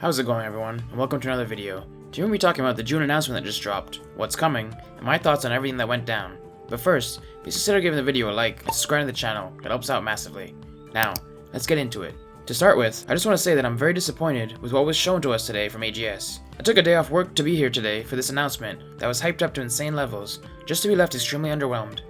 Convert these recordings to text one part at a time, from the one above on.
How's it going, everyone, and welcome to another video. Today we'll be talking about the June announcement that just dropped, what's coming, and my thoughts on everything that went down. But first, please consider giving the video a like and subscribing to the channel, it helps out massively. Now, let's get into it. To start with, I just want to say that I'm very disappointed with what was shown to us today from AGS. I took a day off work to be here today for this announcement that was hyped up to insane levels, just to be left extremely underwhelmed.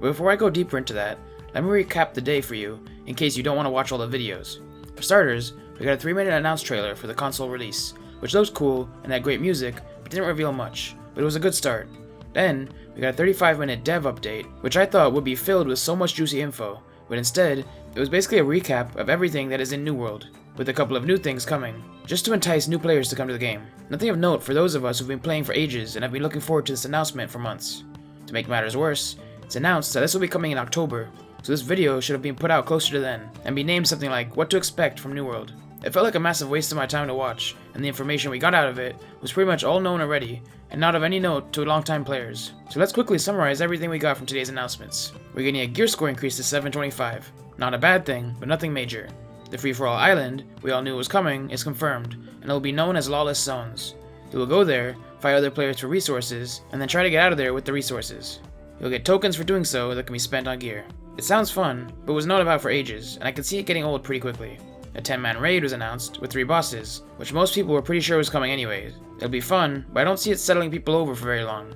But before I go deeper into that, let me recap the day for you, in case you don't want to watch all the videos. For starters, we got a 3-minute announce trailer for the console release, which looks cool and had great music, but didn't reveal much, but it was a good start. Then, we got a 35-minute dev update, which I thought would be filled with so much juicy info, but instead, it was basically a recap of everything that is in New World, with a couple of new things coming, just to entice new players to come to the game. Nothing of note for those of us who've been playing for ages and have been looking forward to this announcement for months. To make matters worse, it's announced that this will be coming in October, so this video should have been put out closer to then, and be named something like What to Expect from New World. It felt like a massive waste of my time to watch, and the information we got out of it was pretty much all known already, and not of any note to longtime players. So let's quickly summarize everything we got from today's announcements. We're getting a gear score increase to 725. Not a bad thing, but nothing major. The free-for-all island, we all knew was coming, is confirmed, and it will be known as Lawless Zones. You will go there, fight other players for resources, and then try to get out of there with the resources. You'll get tokens for doing so that can be spent on gear. It sounds fun, but was known about for ages, and I could see it getting old pretty quickly. A 10-man raid was announced, with 3 bosses, which most people were pretty sure was coming anyways. It'll be fun, but I don't see it settling people over for very long.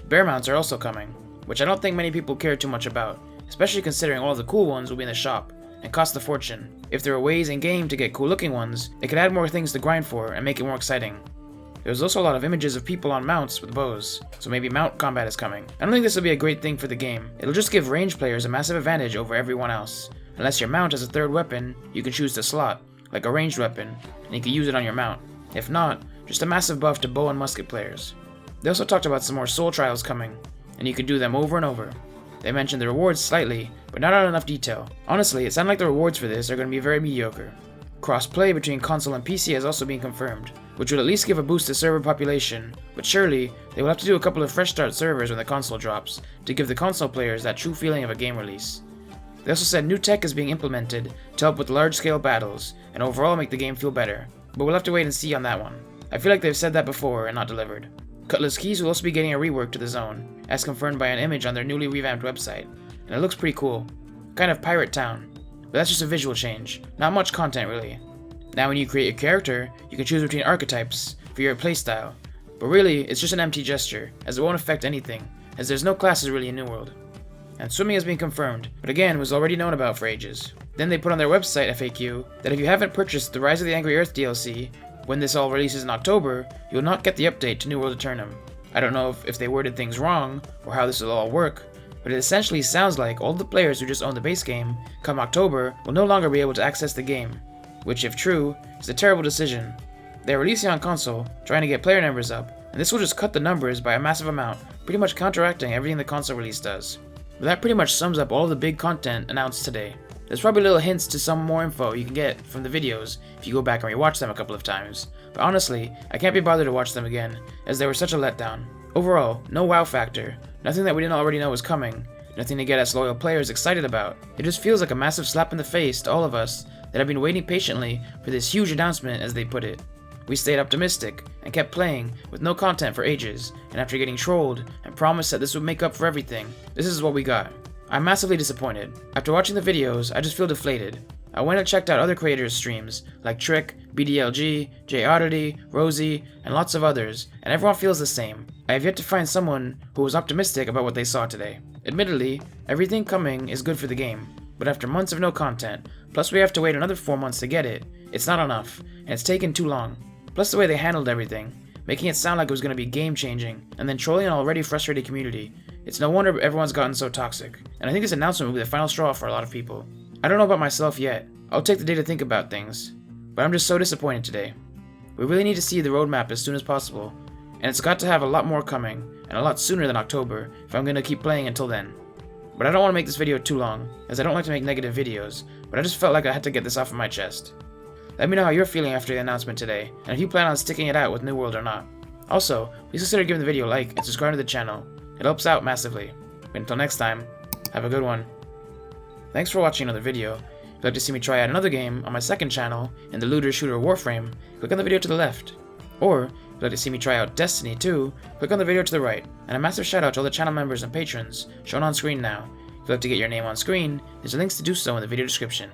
Bear mounts are also coming, which I don't think many people care too much about, especially considering all of the cool ones will be in the shop, and cost a fortune. If there were ways in-game to get cool looking ones, they could add more things to grind for and make it more exciting. There was also a lot of images of people on mounts with bows, so maybe mount combat is coming. I don't think this will be a great thing for the game. It'll just give range players a massive advantage over everyone else. Unless your mount has a third weapon, you can choose to slot, like a ranged weapon, and you can use it on your mount. If not, just a massive buff to bow and musket players. They also talked about some more soul trials coming, and you can do them over and over. They mentioned the rewards slightly, but not in enough detail. Honestly, it sounded like the rewards for this are going to be very mediocre. Cross-play between console and PC has also been confirmed, which would at least give a boost to server population, but surely, they will have to do a couple of fresh start servers when the console drops, to give the console players that true feeling of a game release. They also said new tech is being implemented to help with large-scale battles, and overall make the game feel better, but we'll have to wait and see on that one. I feel like they've said that before and not delivered. Cutlass keys will also be getting a rework to the zone, as confirmed by an image on their newly revamped website, and it looks pretty cool. Kind of Pirate Town, but that's just a visual change, not much content really. Now when you create your character, you can choose between archetypes for your playstyle, but really it's just an empty gesture, as it won't affect anything, as there's no classes really in New World. And swimming has been confirmed, but again was already known about for ages. Then they put on their website FAQ that if you haven't purchased the Rise of the Angry Earth DLC, when this all releases in October, you will not get the update to New World Eternum. I don't know if they worded things wrong, or how this will all work, but it essentially sounds like all the players who just own the base game, come October, will no longer be able to access the game, which if true, is a terrible decision. They're releasing on console, trying to get player numbers up, and this will just cut the numbers by a massive amount, pretty much counteracting everything the console release does. But that pretty much sums up all of the big content announced today. There's probably little hints to some more info you can get from the videos if you go back and rewatch them a couple of times, but honestly, I can't be bothered to watch them again, as they were such a letdown. Overall, no wow factor, nothing that we didn't already know was coming, nothing to get us loyal players excited about. It just feels like a massive slap in the face to all of us that have been waiting patiently for this huge announcement, as they put it. We stayed optimistic and kept playing with no content for ages, and after getting trolled and promised that this would make up for everything, this is what we got. I'm massively disappointed. After watching the videos, I just feel deflated. I went and checked out other creators' streams, like Trick, BDLG, J Oddity, Rosie, and lots of others, and everyone feels the same. I have yet to find someone who was optimistic about what they saw today. Admittedly, everything coming is good for the game, but after months of no content, plus we have to wait another 4 months to get it, it's not enough, and it's taken too long. Plus the way they handled everything, making it sound like it was going to be game-changing, and then trolling an already frustrated community. It's no wonder everyone's gotten so toxic, and I think this announcement will be the final straw for a lot of people. I don't know about myself yet, I'll take the day to think about things, but I'm just so disappointed today. We really need to see the roadmap as soon as possible, and it's got to have a lot more coming, and a lot sooner than October, if I'm going to keep playing until then. But I don't want to make this video too long, as I don't like to make negative videos, but I just felt like I had to get this off of my chest. Let me know how you're feeling after the announcement today, and if you plan on sticking it out with New World or not. Also, please consider giving the video a like and subscribing to the channel. It helps out massively. But until next time, have a good one. Thanks for watching another video. you'd like to see me try out another game on my second channel in the Looter Shooter Warframe, click on the video to the left. Or, if you'd like to see me try out Destiny 2, click on the video to the right. And a massive shout out to all the channel members and patrons shown on screen now. If you'd like to get your name on screen, there's links to do so in the video description.